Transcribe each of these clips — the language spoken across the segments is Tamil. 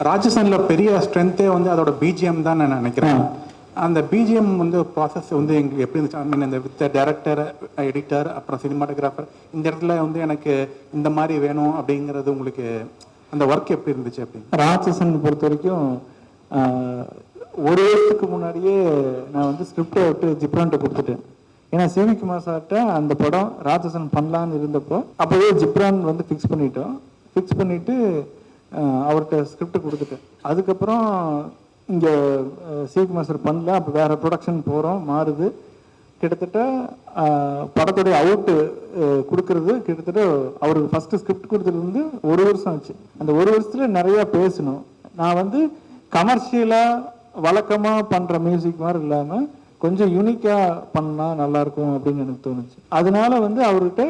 ராட்சசனில் பெரிய ஸ்ட்ரென்த்தே வந்து அதோட பிஜிஎம் தான் நான் நினைக்கிறேன். அந்த பிஜிஎம் வந்து ப்ராசஸ் வந்து எங்களுக்கு எப்படி இருந்துச்சு, ஐ மீன் இந்த வித் டைரக்டர், எடிட்டர், அப்புறம் சினிமாட்டோகிராஃபர், இந்த இடத்துல வந்து எனக்கு இந்த மாதிரி வேணும் அப்படிங்கிறது உங்களுக்கு அந்த ஒர்க் எப்படி இருந்துச்சு? அப்படி ராட்சசன் பொறுத்த வரைக்கும் ஒரு வருஷத்துக்கு முன்னாடியே நான் வந்து ஸ்கிரிப்டை விட்டு ஜிப்ரான்ட்ட கொடுத்துட்டேன். ஏன்னா சிவிகுமார் சார்கிட்ட அந்த படம் ராட்சசன் பண்ணலான்னு இருந்தப்போ அப்போவே ஜிப்ரான் வந்து ஃபிக்ஸ் பண்ணிவிட்டு அவர்கிட்ட ஸ்கிரிப்ட் கொடுத்துட்டேன். அதுக்கப்புறம் இங்கே சிவிகுமார் சார் பண்ணல, அப்போ வேறு ப்ரொடக்ஷன் போகிறோம், மாறுது. கிட்டத்தட்ட படத்துடைய அவுட்டு கொடுக்கறது கிட்டத்தட்ட அவருக்கு ஃபஸ்ட்டு ஸ்கிரிப்ட் கொடுத்துருந்து ஒரு வருஷம் ஆச்சு. அந்த ஒரு வருஷத்தில் நிறையா பேசணும். நான் வந்து கமர்ஷியலாக வழக்கமாக பண்ணுற மியூசிக் மாதிரி இல்லாமல் கொஞ்சம் யூனிக்காக பண்ணால் நல்லாயிருக்கும் அப்படின்னு எனக்கு தோணுச்சு. அதனால வந்து அவர்கிட்ட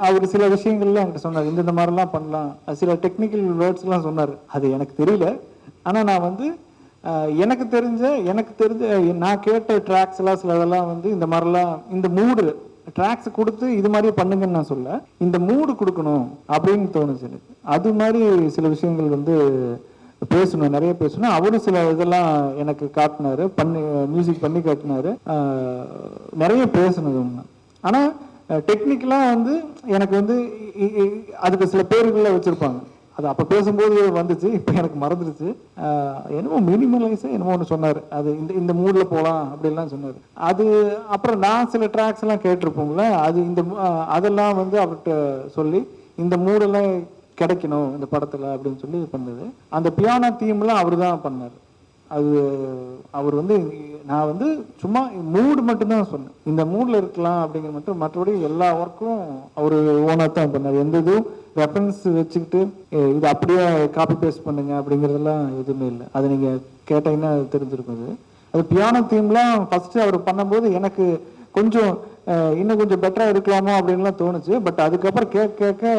அவர் சில விஷயங்கள்லாம் என்கிட்ட சொன்னார், இந்த மாதிரிலாம் பண்ணலாம், சில டெக்னிக்கல் வேர்ட்ஸ்லாம் சொன்னார். அது எனக்கு தெரியல. ஆனால் நான் வந்து எனக்கு தெரிஞ்ச நான் கேட்ட ட்ராக்ஸ் எல்லாம் சிலதெல்லாம் வந்து இந்த மாதிரிலாம் இந்த மூடு ட்ராக்ஸ் கொடுத்து இது மாதிரியே பண்ணுங்கன்னு நான் சொல்ல, இந்த மூடு கொடுக்கணும் அப்படின்னு தோணுச்சு எனக்கு. அது மாதிரி சில விஷயங்கள் வந்து பேசணும், நிறைய பேசணும். அவரும் சில இதெல்லாம் எனக்கு காட்டினாரு, மியூசிக் பண்ணி காட்டினாரு, நிறைய பேசணும் ஒன்று. ஆனால் டெக்னிக்கலாக வந்து எனக்கு வந்து அதுக்கு சில பேர்களில் வச்சுருப்பாங்க. அது அப்போ பேசும்போது வந்துச்சு, இப்போ எனக்கு மறந்துடுச்சு. என்னமோ மினிமலைஸாக என்னமோ ஒன்று சொன்னார், அது இந்த மூடில் போகலாம் அப்படின்லாம் சொன்னார். அது அப்புறம் நான் சில ட்ராக்ஸ் எல்லாம் கேட்டிருப்போம்ல, அது அதெல்லாம் வந்து அவர்கிட்ட சொல்லி இந்த மூடெல்லாம் கிடைக்கணும் இந்த படத்தில் அப்படின்னு சொல்லி பண்ணது. அந்த பியானோ தீம்லாம் அவர் தான் பண்ணார். அது அவர் வந்து நான் வந்து சும்மா மூடு மட்டும்தான் சொன்னேன், இந்த மூடில் இருக்கலாம் அப்படிங்கிற மட்டும். மற்றபடி எல்லா ஒர்க்கும் அவர் ஓனாக தான் பண்ணார். எந்த இதுவும் ரெஃபரன்ஸ் வச்சுக்கிட்டு இது அப்படியே காப்பி பேஸ்ட் பண்ணுங்க அப்படிங்கிறதெல்லாம் எதுவுமே இல்லை. அது நீங்கள் கேட்டீங்கன்னா தெரிஞ்சிருக்கும். அது பியானோ தீம்லாம் ஃபஸ்ட்டு அவர் பண்ணும்போது எனக்கு கொஞ்சம் இன்னும் கொஞ்சம் பெட்டராக இருக்கலாமோ அப்படின்லாம் தோணுச்சு. பட் அதுக்கப்புறம் கேட்க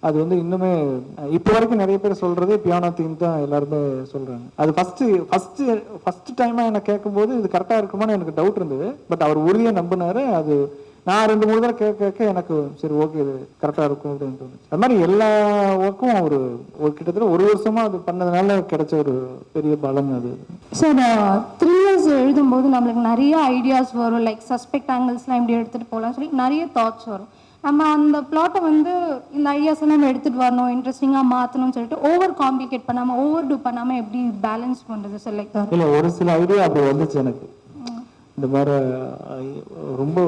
அது வந்து இன்னுமே இப்போ வரைக்கும் நிறைய பேர் சொல்றது பியானோ தீம் தான் எல்லாருமே சொல்றாங்க. அது ஃபர்ஸ்ட் டைமா எனக்கு கேட்கும்போது இது கரெக்டா இருக்குமான்னு எனக்கு டவுட் இருந்தது. பட் அவர் உறுதியா நம்பினாரு. அது நான் 2-3 தடவை கேட்க எனக்கு சரி ஓகே இது கரெக்டா இருக்கும் அப்படின்னு தோணுச்சு. அது மாதிரி எல்லா ஒர்க்கும் ஒரு கிட்டத்தட்ட ஒரு வருஷமா அது பண்ணதுனால கிடைச்ச ஒரு பெரிய பலம் அது. சார் த்ரில்லர்ஸ் எழுதும்போது நம்மளுக்கு நிறைய ஐடியாஸ் வரும், லைக் சஸ்பெக்ட் ஆங்கிள்ஸ்லாம் எப்படி எடுத்துட்டு போகலாம் சொல்லி நிறைய தாட்ஸ் வரும். நம்ம அந்த பிளாட்டை வந்து இந்த ஐடியாஸ் எல்லாம் நம்ம எடுத்துகிட்டு வரணும், இன்ட்ரெஸ்டிங்காக மாற்றணும்னு சொல்லிட்டு ஓவர் காம்ப்ளிகேட் பண்ணாமல் ஓவர் டூ பண்ணாமல் எப்படி பேலன்ஸ் பண்ணுறது செலக்ட் ஆகும்? இல்லை, ஒரு சில ஐடியா அப்படி வந்துச்சு எனக்கு. இந்த மாதிரி ரொம்ப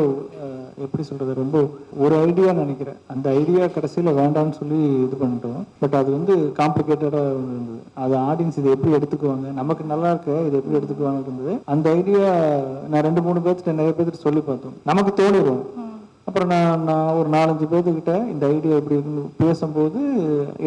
எப்படி சொல்கிறது, ரொம்ப ஒரு ஐடியா நினைக்கிறேன், அந்த ஐடியா கடைசியில் வேண்டாம்னு சொல்லி இது பண்ணிட்டோம். பட் அது வந்து காம்ப்ளிகேட்டடாக இருந்தது. அது ஆடியன்ஸ் இதை எப்படி எடுத்துக்குவாங்க, நமக்கு நல்லா இருக்கு இதை எப்படி எடுத்துக்குவாங்க இருந்தது. அந்த ஐடியா நான் 2-3 பேர்த்துட்டு நிறைய பேர்த்துட்டு சொல்லி பார்த்தோம், நமக்கு தோணிடும். அப்புறம் நான் ஒரு 4-5 பேர்த்துக்கிட்ட இந்த ஐடியா எப்படி இருக்குன்னு பேசும்போது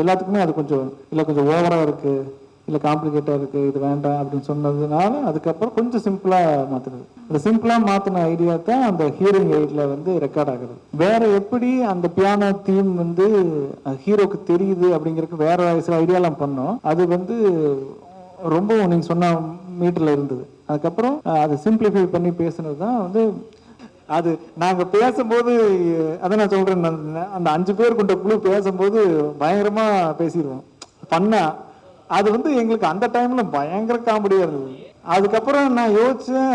எல்லாத்துக்குமே அது கொஞ்சம் ஓவராக இருக்குது, இல்லை காம்ப்ளிகேட்டாக இருக்குது, இது வேண்டாம் அப்படின்னு சொன்னதுனால அதுக்கப்புறம் கொஞ்சம் சிம்பிளாக மாற்றுறது. அந்த சிம்பிளாக மாற்றின ஐடியா தான் அந்த ஹீரோயிங் எய்டில் வந்து ரெக்கார்ட் ஆகுது. வேற எப்படி அந்த பியானோ தீம் வந்து ஹீரோக்கு தெரியுது அப்படிங்கிறதுக்கு வேற சில ஐடியாலாம் பண்ணோம். அது வந்து ரொம்ப நீங்கள் சொன்ன மீட்டரில் இருந்தது. அதுக்கப்புறம் அதை சிம்பிளிஃபை பண்ணி பேசுனது தான் வந்து அது நாங்கள் பேசும்போது அதை நான் சொல்கிறேன், அந்த 5 பேர் கொண்ட குழு பேசும்போது பயங்கரமாக பேசிடுவோம் பண்ணா. அது வந்து எங்களுக்கு அந்த டைமில் பயங்கர காமெடியாக இருந்தது. அதுக்கப்புறம் நான் யோசிச்சேன்,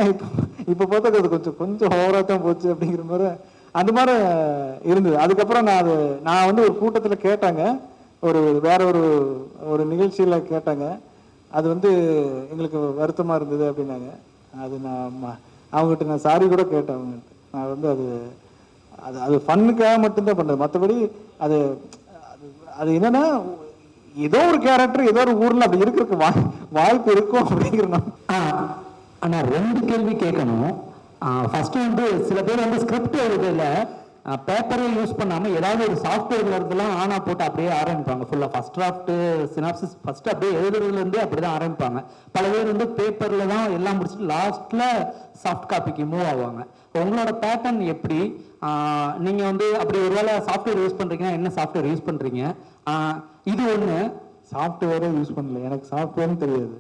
இப்போ பார்த்தா அது கொஞ்சம் ஓவராக தான் போச்சு அப்படிங்கிற மாதிரி அந்த மாதிரி இருந்தது. அதுக்கப்புறம் நான் வந்து ஒரு கூட்டத்தில் கேட்டாங்க, வேற ஒரு நிகழ்ச்சியில் கேட்டாங்க. அது வந்து எங்களுக்கு வருத்தமாக இருந்தது அப்படின்னாங்க. அது அவங்ககிட்ட நான் சாரி கூட கேட்டேன். அவங்ககிட்ட நான் வந்து அது ஃபன்னுக்காக மட்டும்தான் பண்ணது. மற்றபடி அது என்னன்னா ஏதோ ஒரு கேரக்டர் ஏதோ ஒரு ஊர்ல அப்படி இருக்கிறதுக்கு வாய்ப்பு இருக்கும் அப்படிங்கிற. ஆனா 2 கேள்வி கேட்கணும். ஃபர்ஸ்ட் வந்து சில பேர் வந்து ஸ்கிரிப்ட் எழுதுல பேப்பரை யூஸ் பண்ணாம ஏதாவது ஒரு சாஃப்ட்வேர்ல இருந்தெல்லாம் ஆனா போட்டு அப்படியே ஆரம்பிப்பாங்க. ஃபுல்லா ஃபர்ஸ்ட் டிராஃப்ட் சினாப்சிஸ் ஃபர்ஸ்ட் அப்படியே எழுதுறதுல இருந்தே அப்படிதான் ஆரம்பிப்பாங்க. பல பேர் வந்து பேப்பர்ல தான் எல்லாம் முடிச்சுட்டு லாஸ்ட்ல சாஃப்ட் காப்பிக்கு மூவ் ஆவாங்க. உங்களோட பேட்டர்ன் எப்படி? நீங்க வந்து அப்படி ஒருவேளை சாஃப்ட்வேர் யூஸ் பண்றீங்கன்னா என்ன சாஃப்ட்வேர் யூஸ் பண்றீங்க? இது ஒண்ணு. சாஃப்ட்வேரே யூஸ் பண்ணல, எனக்கு சாஃப்ட்வேர்னு தெரியாது.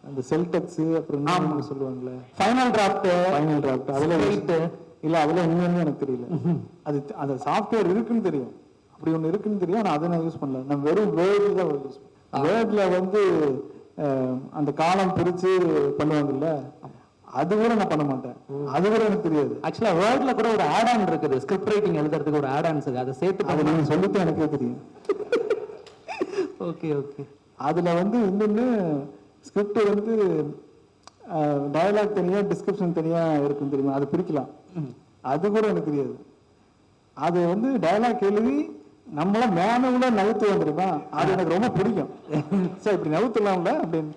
அந்த செல்டெக்ஸ் அப்புறம் சொல்லுவாங்களே ஃபைனல் டிராஃப்ட் அதுல இன்னும் எனக்கு தெரியல. அது சாஃப்ட்வேர் இருக்குன்னு தெரியும், அப்படி ஒன்று இருக்குன்னு தெரியும். ஆனால் அதை நான் யூஸ் பண்ணல. நான் வெறும் வேர்டில் தான் யூஸ் பண்ணேன். வேர்டில் வந்து அந்த காலம் பிரித்து பண்ணுவாங்கல்ல, அது கூட நான் பண்ண மாட்டேன். அது கூட எனக்கு தெரியாது. ஆக்சுவலா வேர்ட்ல கூட ஒரு ஆட் ஆன் இருக்குது, ஸ்கிரிப்ட் ரைட்டிங் எழுதுறதுக்கு ஒரு ஆட் ஆன்ஸ் இருக்கு, அதை சேர்த்து அதை நீங்கள் சொல்லிட்டு எனக்கே தெரியும். Okay okay. அதில் வந்து இன்னொன்று ஸ்கிரிப்ட் வந்து டயலாக் தனியாக டிஸ்கிரிப்ஷன் தனியாக இருக்கும் தெரியுமா, அது பிரிக்கலாம். அது கூட எனக்கு தெரியாது. அது வந்து டயலாக் எழுதி நம்மள மேனுவலா நவுத்துவோம் தெரியுமா, அது எனக்கு ரொம்ப பிடிக்கும். சார் இப்படி நவுத்துலாம்ல அப்படின்னு,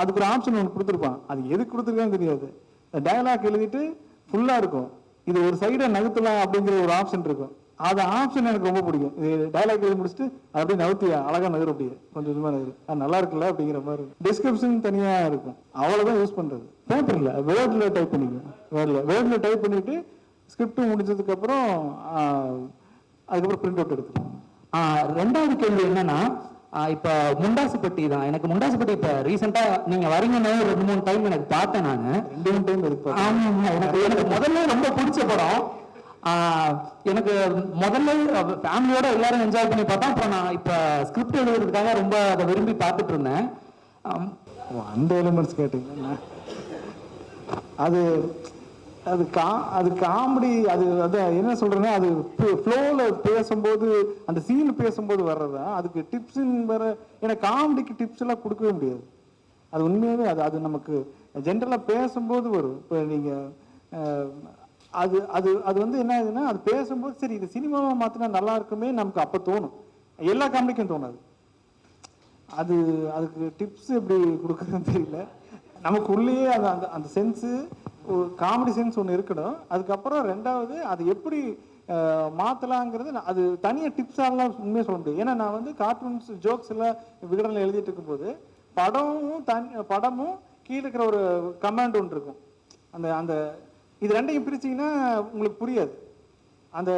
அதுக்கு ஒரு ஆப்ஷன் ஒன்று கொடுத்துருப்பான். அது எதுக்கு கொடுத்துருக்கான்னு தெரியாது. டயலாக் எழுதிட்டு ஃபுல்லா இருக்கும், இது ஒரு சைடை நகர்த்தலாம் அப்படிங்கிற ஒரு ஆப்ஷன் இருக்கும். அது ஆப்ஷன் எனக்கு ரொம்ப பிடிக்கும். இது டயலாக் எழுதி முடிச்சுட்டு அது அப்படியே நவுத்தியா அழகா நகரும், அப்படியே கொஞ்சம் கொஞ்சமா நகரும், அது நல்லா இருக்குல்ல அப்படிங்கிற மாதிரி இருக்கும். டிஸ்கிரிப்ஷன் தனியா இருக்கும், அவ்வளவுதான் யூஸ் பண்றது. பேப்பர்ல வேர்ட்ல டைப் பண்ணிக்குவேன். வேர்ட்ல டைப் பண்ணிட்டு ஸ்கிரிப்ட் முடிஞ்சதுக்கு அப்புறம் அதுக்கப்புறம் பிரிண்ட் அவுட் எடுத்துக்கலாம். ரெண்டாவது கேள்வி என்னன்னா, இப்ப முண்டாசுப்பட்டி தான், எனக்கு முண்டாசுப்பட்டி இப்ப ரீசெண்டா நீங்க வரீங்கன்னா 2-3 டைம் எனக்கு பார்த்தேன் நானு. 2-3 டைம் இருக்கு. ஆமா, எனக்கு முதல்ல ரொம்ப பிடிச்ச படம். எனக்கு முதல்ல ஃபேமிலியோட எல்லாரும் என்ஜாய் பண்ணி பார்த்தா, அப்புறம் நான் இப்ப ஸ்கிரிப்ட் எழுதுறதுக்காக ரொம்ப அதை விரும்பி பார்த்துட்டு இருந்தேன். அந்த எலிமெண்ட்ஸ் கேட்டீங்கன்னா அது அது காமெடி. அது என்ன சொல்றேன்னா, அது ஃப்ளோல பேசும்போது அந்த சீன் பேசும்போது வர்றதா, அதுக்கு டிப்ஸ்ன்னு வேற. ஏன்னா காமெடிக்கு டிப்ஸ் எல்லாம் கொடுக்கவே முடியாது. அது உண்மையாவே அது நமக்கு ஜென்ரலா பேசும்போது வரும். இப்போ நீங்க அது அது அது வந்து என்ன ஆகுதுன்னா, அது பேசும்போது சரி இது சினிமாவை மாத்தினா நல்லா இருக்குமே நமக்கு அப்ப தோணும். எல்லா காமெடிக்கும் தோணாது. அதுக்கு டிப்ஸ் எப்படி கொடுக்குறதுன்னு தெரியல. நமக்கு உள்ளேயே அந்த அந்த சென்ஸு, ஒரு காமெடி சென்ஸ் ஒன்று இருக்கணும். அதுக்கப்புறம் ரெண்டாவது அது எப்படி மாற்றலாங்கிறது அது தனியாக டிப்ஸாலாம் உண்மையாக சொல்ல முடியும். ஏன்னா நான் வந்து கார்ட்டூன்ஸ் ஜோக்ஸ் எல்லாம் விகடனில் எழுதிட்டு இருக்கும்போது படமும் கீழே இருக்கிற ஒரு கமெண்ட் ஒன்று இருக்கும். அந்த இது ரெண்டையும் பிரிச்சிங்கன்னா உங்களுக்கு புரியாது. அந்த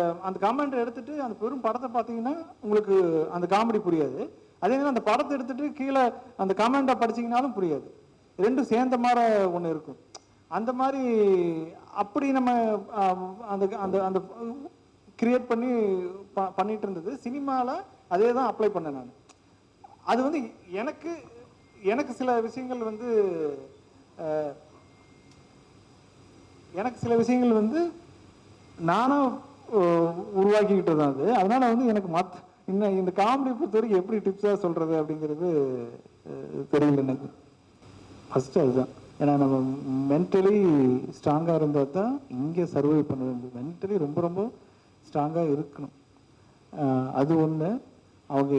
கமெண்ட் எடுத்துட்டு அந்த பெரும் படத்தை பார்த்தீங்கன்னா உங்களுக்கு அந்த காமெடி புரியாது. அதே மாதிரி அந்த படத்தை எடுத்துட்டு கீழே அந்த கமெண்டை படிச்சிங்கனாலும் புரியாது. ரெண்டும் சேர்ந்த மாதிரி ஒன்று இருக்கும். அந்த மாதிரி அப்படி நம்ம அந்த அந்த அந்த கிரியேட் பண்ணிட்டு இருந்தது. சினிமாவில் அதே தான் அப்ளை பண்ணேன் நான். அது வந்து எனக்கு சில விஷயங்கள் வந்து நானும் உருவாக்கிக்கிட்டு தான் அது. அதனால வந்து எனக்கு இன்னும் இந்த காமெடி பொறுத்த வரைக்கும் எப்படி டிப்ஸாக சொல்றது அப்படிங்கிறது தெரியல எனக்கு. ஃபர்ஸ்ட் அதுதான். ஏன்னா நம்ம மென்டலி ஸ்ட்ராங்காக இருந்தால் தான் இங்கே சர்வை பண்ண வேண்டும். மென்டலி ரொம்ப ரொம்ப ஸ்ட்ராங்காக இருக்கணும். அது ஒன்று. அவங்க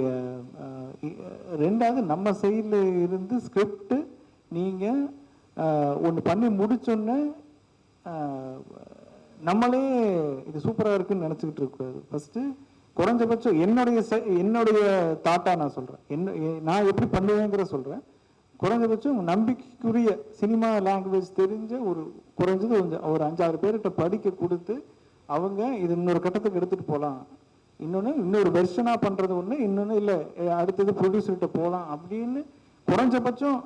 ரெண்டாவது நம்ம சைடில் இருந்து ஸ்கிரிப்ட் நீங்கள் ஒன்று பண்ணி முடிச்சோன்னே நம்மளே இது சூப்பராக இருக்குன்னு நினச்சிக்கிட்டு இருக்கக்கூடாது. ஃபஸ்ட்டு குறைஞ்சபட்சம் என்னுடைய தாட்டாக நான் சொல்கிறேன், நான் எப்படி பண்ணுவேங்கிற சொல்கிறேன். குறைஞ்சபட்சம் நம்பிக்கைக்குரிய சினிமா லாங்குவேஜ் தெரிஞ்ச குறைஞ்சது ஒரு 5-6 பேர்கிட்ட படிக்க கொடுத்து அவங்க இது இன்னொரு கட்டத்துக்கு எடுத்துகிட்டு போகலாம், இன்னொரு வெர்ஷனாக பண்ணுறது ஒன்று, இன்னொன்று இல்லை அடுத்தது ப்ரொடியூசர்கிட்ட போகலாம் அப்படின்னு குறைஞ்சபட்சம்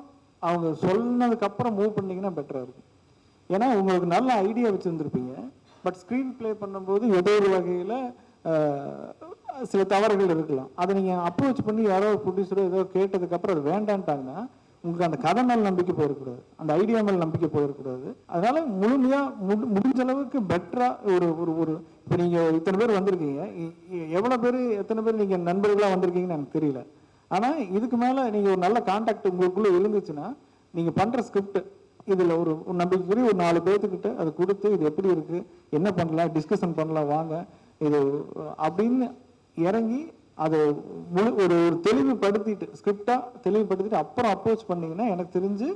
அவங்க சொன்னதுக்கப்புறம் மூவ் பண்ணிங்கன்னா பெட்டராக இருக்கும். ஏன்னா உங்களுக்கு நல்ல ஐடியா வச்சுருந்துருப்பீங்க, பட் ஸ்க்ரீன் ப்ளே பண்ணும்போது ஏதோ ஒரு வகையில் சில தவறுகள் இருக்கலாம். அதை நீங்கள் அப்ரோச் பண்ணி யாரோ ப்ரொடியூசரோ ஏதோ கேட்டதுக்கப்புறம் அது வேண்டான்ட்டாங்கன்னா உங்களுக்கு அந்த கதை மேல் நம்பிக்கை போயிடக்கூடாது, அந்த ஐடியா மேல் நம்பிக்கை போயிடக்கூடாது. அதனால முழுமையாக முடிஞ்ச அளவுக்கு பெட்டராக ஒரு இப்போ நீங்கள் இத்தனை பேர் வந்திருக்கீங்க, எத்தனை பேர் நீங்கள் நண்பர்களாக வந்திருக்கீங்கன்னு எனக்கு தெரியல. ஆனால் இதுக்கு மேலே நீங்கள் ஒரு நல்ல கான்டாக்ட் உங்களுக்குள்ளே இருந்துச்சுன்னா நீங்கள் பண்ணுற ஸ்கிரிப்ட் இதில் ஒரு நம்பிக்கைக்குரிய ஒரு 4 பேர்த்துக்கிட்ட அதை கொடுத்து இது எப்படி இருக்குது, என்ன பண்ணலாம், டிஸ்கஷன் பண்ணலாம், வாங்க இது அப்படின்னு இறங்கி அதை ஒரு தெளிவுபடுத்திட்டு ஸ்கிரிப்டா தெளிவுபடுத்திட்டு அப்புறம் அப்ரோச் பண்ணீங்கன்னா எனக்கு தெரிஞ்சு